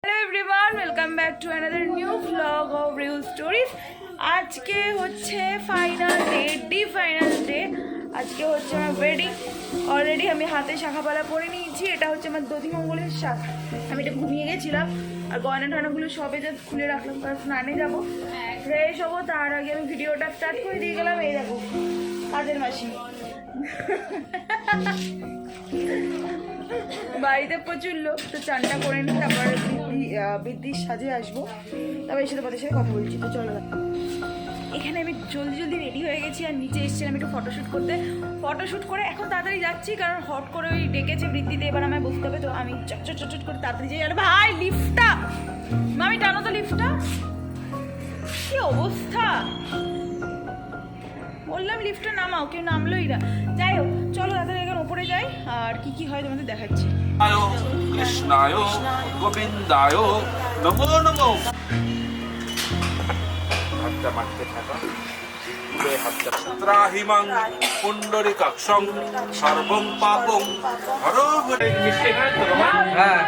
Hello everyone, welcome back to another new vlog of reel stories. আজকে হচ্ছে final day. আজকে হচ্ছে আমার ওয়েডিং। অলরেডি আমি হাতে শাখাপালা পরে নিয়েছি। এটা হচ্ছে আমার দধিমঙ্গলের শাক। আমি এটা ঘুমিয়ে গেছিলাম আর গয়না টয়নাগুলো সবে যা খুলে রাখলাম, কারণ স্নানে যাবো, ফ্রেশ হবো। তার আগে আমি ভিডিওটা স্টার্ট করে দিয়ে গেলাম। এই দেখো কাজের মাসি বাড়িতে প্রচুর লোক, তো চানটা করে নিই, তারপর বৃদ্ধির সাজে আসবো। তারপর এসে তোমাদের সাথে কথা বলছি। তো চলো, এখানে আমি জলদি রেডি হয়ে গেছি আর নিচে এসেছিলাম একটু ফটোশ্যুট করে এখন তাড়াতাড়ি যাচ্ছি, কারণ হট করে ওই ডেকেছে বৃদ্ধিতে, এবার আমায় বসতে হবে। তো আমি চট করে তাড়াতাড়ি যাই। আর ভাই লিফটটা, মামি টানো তো লিফটটা, কি অবস্থা! বললাম লিফটে নামাও, কেউ নামলোই না। যাই হোক, চলো তাড়াতাড়ি এখন উপরে যাই, আর কি হয় তোমাদের দেখাচ্ছি। কৃষ্ণায় গোবিন্দায় নমো নমো। হাতটা মারতে থাকা, হাতটা ত্রাহিমাং পুণ্ডরীকাক্ষং সর্বং পাপং হর হরে। হ্যাঁ,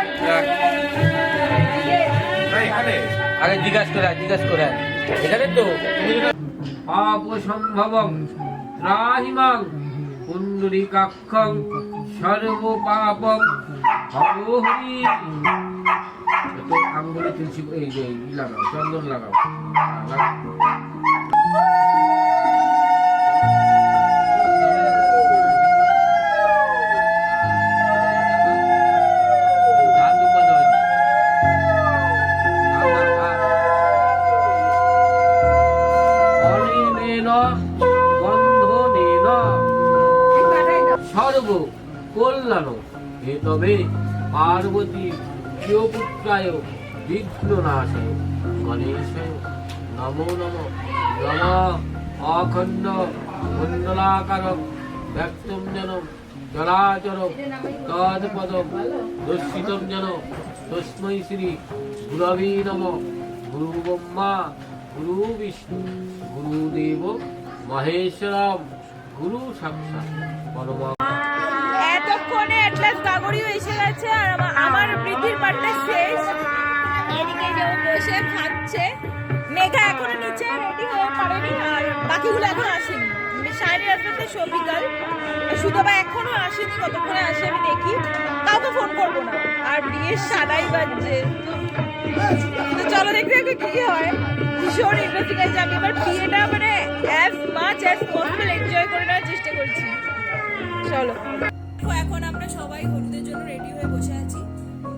আগে জিজ্ঞাসা করে এখানে তো পাপ সম্ভবং ত্রাহিমাং পুণ্ডরীকাক্ষং সর্ব পাপং হরি। তো আঙ্গুলে তুলসী এই যে লাগাও, চন্দন লাগাও। সর্ব কল্যাণ হে তবে পার্বতী প্রিয়পুত্রায় বিঘ্ন নাশায় গণেশায় নমো নমো। নম অখণ্ড মণ্ডলাকারম ব্যক্তম যেন জলাচরম তৎপদম দর্শিতম যেন তস্मै শ্রী গুরবে নমঃ। গুরু ব্রহ্মা গুরু বিষ্ণু গুরুদেব মহেশ্বরম গুরু সাক্ষাৎ পরমা। এতক্ষণে এটলাস গাগরিও এসে গেছে আর আমার বৃদ্ধির পার্টটা শেষ। এদিকে যে বসে খাচ্ছে, মেঘা এখনো নিচে রেডি হয়ে পারেনি, আর বাকিগুলো এখনো আসেনি। শাড়ি আসতে সবিকাল সুতবা এখনো আসেনি, কতক্ষণে আসে আমি দেখি। কাউকে ফোন করবো না, আর বিয়ের সাদাই বাজছে। তো চলো দেখতে কি হয়। ভীষণ ইন্টারেস্টিং আছে। আমি এবার বিয়েটা মানে as much as possible enjoy করে নেওয়ার চেষ্টা করছি। চলো, এখন আমরা সবাই হলুদের জন্য রেডি হয়ে বসে আছি।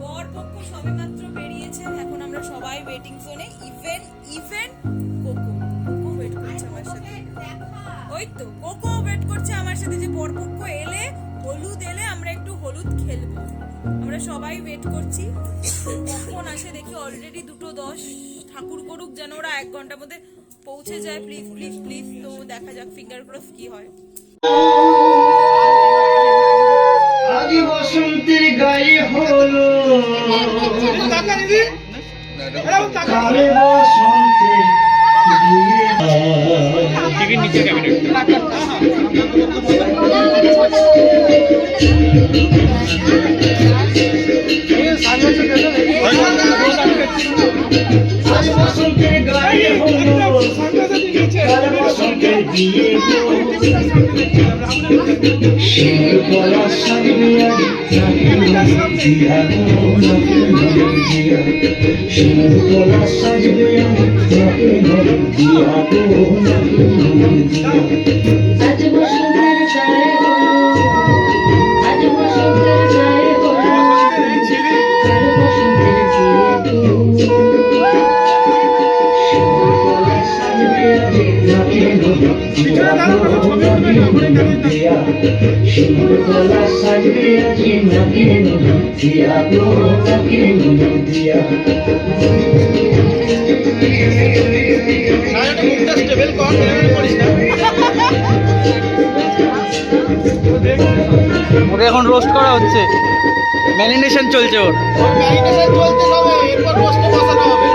বর পক্ষ সবে মাত্র বেরিয়েছে, এখন আমরা সবাই ওয়েটিং জোনে। ইভেন কোকো ওয়েট করছে আমার সাথে। ওই তো কোকো ওয়েট করছে আমার সাথে, যে বর পক্ষ হলুদ এলে আমরা একটু হলুদ খেলবো। আমরা সবাই ওয়েট করছি কখন আসে দেখি। অলরেডি 2:10। ঠাকুর করুক যেন ওরা 1 ঘন্টার মধ্যে পৌঁছে যায়, প্লিজ। তো দেখা যাক, ফিঙ্গার ক্রস কি হয়। আজ বসন্তের গায়ে হলো কালে বসন্তের নিচে আজ বসন্তের গায়ে হলো কালে বসন্তের বিয়ে শিল্পলা সাজবে শিল্পলা সাজবে আজ বসন্তের গায়ে আজ বসন্তের গায়ে কাল বসন্তের শিল্পলা সাজবে শিল্পলা সাজবে আজি নাকি দিয়া গো তাকে দিয়া ওরে এখন রোস্ট করা হচ্ছে, ম্যারিনেশন চলছে, ওর ম্যারিনেশন চলতে হবে, এরপর রোস্টে বসানো হবে।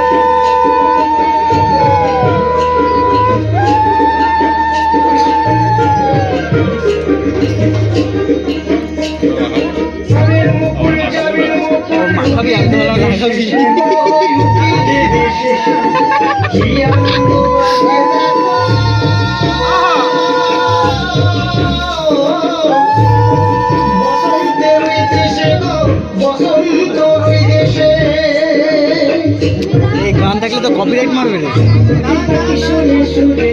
মাখাবি একদম, মাখাবি তো কপিরাইট মারবে রে। পাখি শুনে শুনে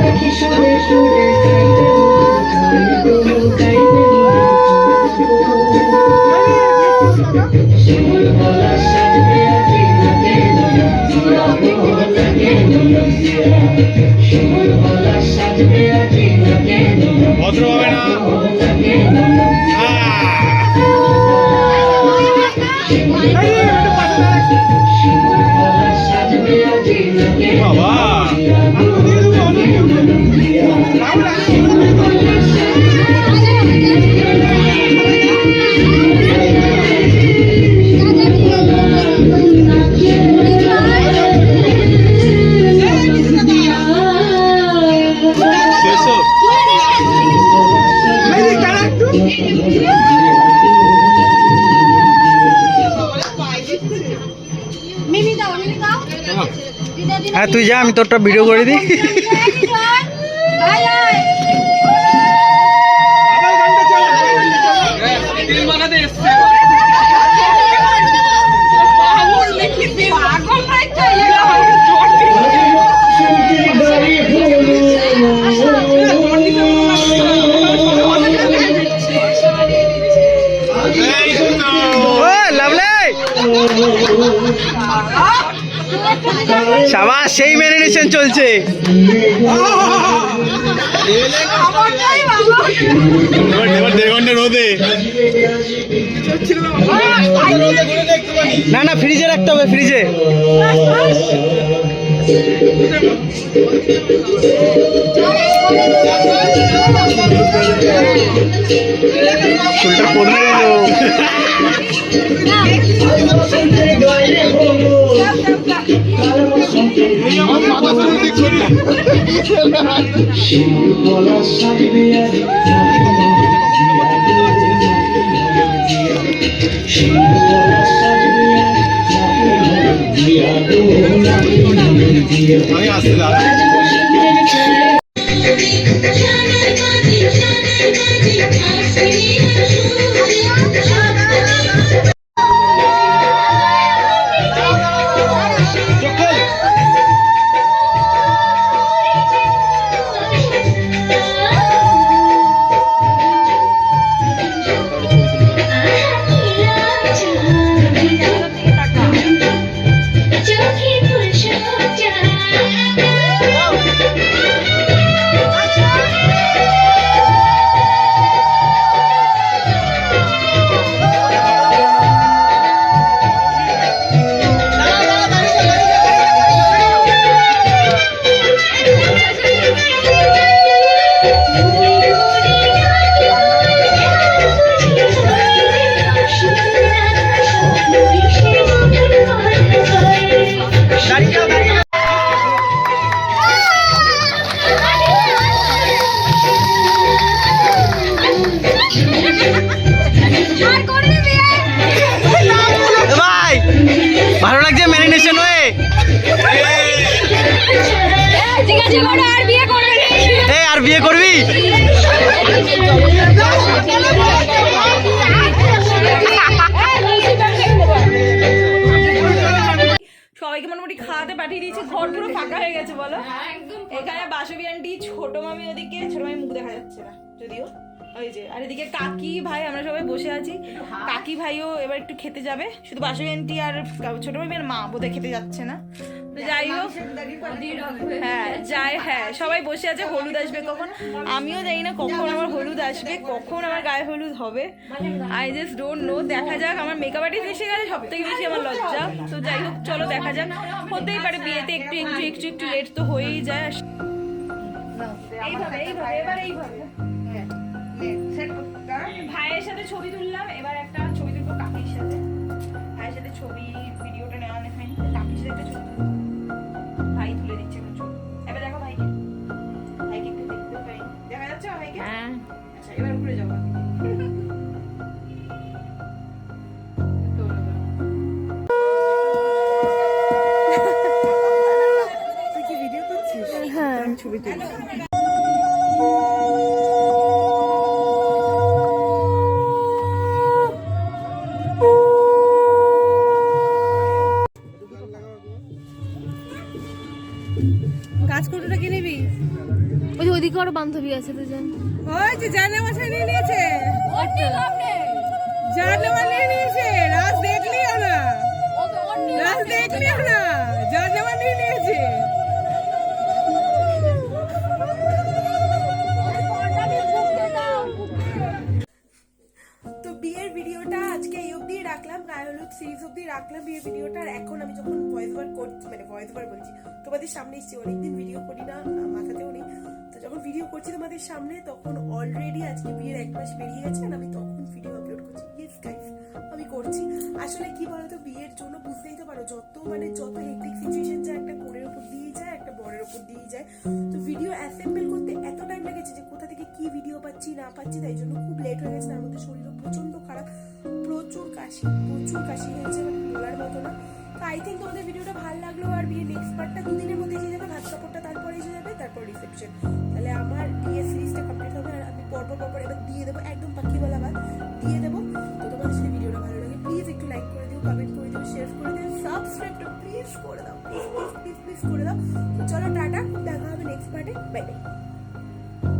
পাখি শুনে শুনে শিমুল গলা সাজবে আজি নাকে দিয়া গো নাকে দিয়া শিমুল গলা সাজবে আজি নাকে ভদ্র হবে না শিমুল গলা সাজবে আজি নাকে বাবা হ্যাঁ তুই যা, আমি তোরটা ভিডিও করে দিই। শাবাশ, সেই ম্যারিনেশন চলছে। এবার 1.5 ঘন্টা রোদে না না, ফ্রিজে রাখতে হবে, ফ্রিজে। চুলটা কমে গেল। শিমুল গলা সাজবে আজি শিমুল গলা সাজবে দিয়া গো দিয়া আমি আসছিলাম ভাই ভালো লাগছে ম্যারিনেশন হয়ে? ঠিক আছে, আর বিয়ে করবে না। আর বিয়ে করবি? সবাইকে মোটামুটি খাওয়াতে পাঠিয়ে দিয়েছি, ঘর পুরো ফাঁকা হয়ে গেছে বলো। এখানে বাসবি আন্টি, ছোট মামি ওদিকে, ছোট মামি মুখ দেখা যাচ্ছে না যদিও, ওই যে। আর এদিকে কাকি ভাই, আমরা সবাই বসে আছি। কাকি ভাইও এবার একটু খেতে যাবে, শুধু বাসবি আন্টি আর ছোট মামি আর মা বোধহয় খেতে যাচ্ছে না। তো যাই হোক, হ্যাঁ সবাই বসে আছে। হলুদ আসবে কখন আমিও জানি না, কখন আমার হলুদ আসবে, কখন আমার গায়ে হলুদ হবে, আই জাস্ট ডোন্ট নো। দেখা যাক, আমার মেকআপ আর্টিস্ট এসে গেলে সব থেকে বেশি আমার লজ্জা। তো যাই হোক, চলো দেখা যাক। হতেই পারে বিয়েতে একটু লেট তো হয়েই যায়। এইভাবে এবার এইভাবে ভাইয়ের সাথে ছবি তুললাম, এবার একটা ছবি তুলবো কাকির সাথে। ভাইয়ের সাথে ছবি ভিডিওটা নেওয়া হয়নি, কাকির সাথে একটা ছবি তুলবো। ভাই তুলে দিচ্ছে এখন ছবি। এবার দেখো ভাইকে একটু দেখতে পাই, দেখা যাচ্ছে ভাইকে? হ্যাঁ। আচ্ছা, এবার ঘুরে যাবো। তুই কি ভিডিও করছিস? হ্যাঁ, আমি ছবি তুলছি। করো বান্ধবী আছে দুজন? ওই যে জানামা নিয়ে নিয়েছে, জানামা নিয়ে নিয়েছে, রাজ দেখলিও না, রাজ দেখলিও না, জানামা নিয়ে নিয়েছে। তো বিয়ের ভিডিওটা আজকে এই অবধি রাখলাম, গায়ে হলুদ সিরিজ অবধি রাখলাম বিয়ের ভিডিওটা। আর এখন আমি যখন ভয়েস ওভার করছি, মানে ভয়েস ওভার বলছি, তোমাদের সামনে এসেছি, অনেকদিন ভিডিও করি না, মাথাতেও নেই, তো যখন ভিডিও করছি তোমাদের সামনে তখন অলরেডি আজকে বিয়ের 1 মাস পেরিয়ে গেছে, আর আমি তখন ভিডিও আপলোড করছি। ইয়েস গাইস, আমি করছি। আসলে কি বলতো, বিয়ের জন্য বুঝতেই তো পারো যত হেক্টিক সিচুয়েশন যায়, একটা বোনের উপর দিয়েই যায়, একটা বরের উপর দিয়েই যায়। তো ভিডিও অ্যাসেম্বল করতে এত টাইম লেগেছে যে কোথা থেকে কি ভিডিও পাচ্ছি না পাচ্ছি, তাই জন্য খুব লেট হয়ে গেছে। তার মধ্যে শরীরও প্রচন্ড খারাপ, প্রচুর কাশি হয়েছে, মানে বলার মতো না। তো আই থিঙ্ক তোমাদের ভিডিওটা ভালো লাগলো। আর বিয়ের নেক্সট পার্টটা 2 দিনের মধ্যে এসে যাবে, ভাত কাপড়টা তারপরে এসে যাবে, তারপর রিসেপশন। তাহলে আমার বিয়ের সিরিজটা কমপ্লিট হবে, আর আমি পরপর এবার দিয়ে দেবো, একদম পাখিওয়ালা ভাত দিয়ে দেবো। তো তোমাদের যদি ভিডিওটা ভালো লাগে প্লিজ একটু লাইক করে দিও, কমেন্ট করে দিও, শেয়ার করে দিও, সাবস্ক্রাইবটা প্লিজ করে দাও, প্লিজ করে দাও। তো চলো টাটা, দেখা হবে নেক্সট পার্টে, বাই বাই।